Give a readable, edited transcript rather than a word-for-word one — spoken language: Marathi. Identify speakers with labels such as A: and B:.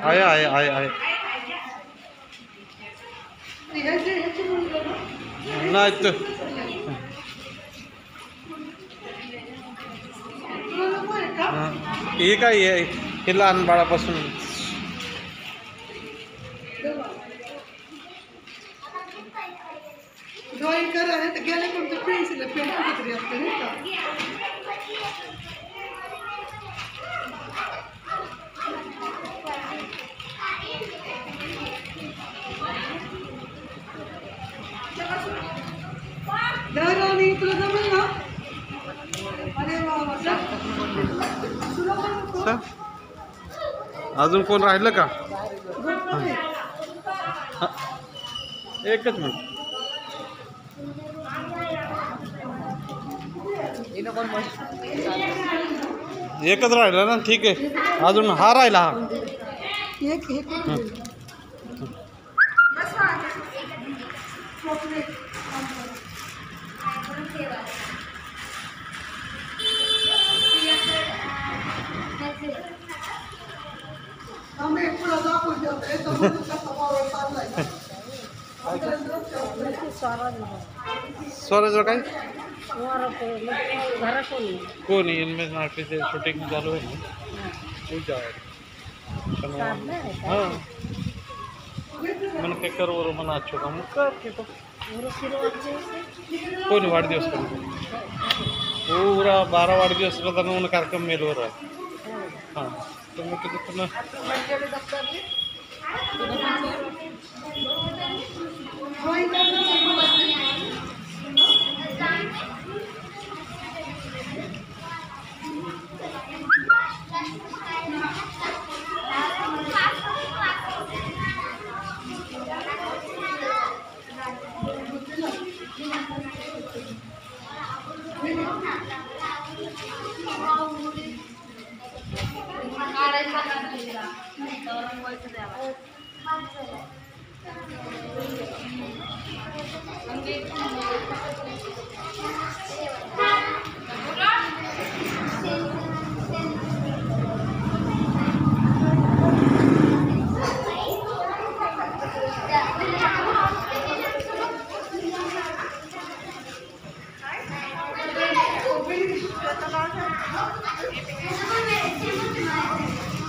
A: आहे आहे आहे आहे नाही तर हे काय आहे हे लहान बाळापासून
B: ड्रॉइंग करा है तो गेले कोणते पेन्सिल पेन कुठेतरी असते नाही का दारानी तुला जमेल ना अरे वा
A: सर अजून कोण राहिलं का एकच मिनिट एकच राहिला ना ठीक आहे अजून हा राहिला हा स्वराजवर काय कोण इनमें नाटक से शूटिंग चालू है पूजा हाँ मन के कर वो मना अच्छो का मुक्का के तो कोण वाढदिवस पूरा 12 वाढदिवस करताना उन कार्यक्रम मेलवर आहे हां तर मग तिथं
C: Thank you.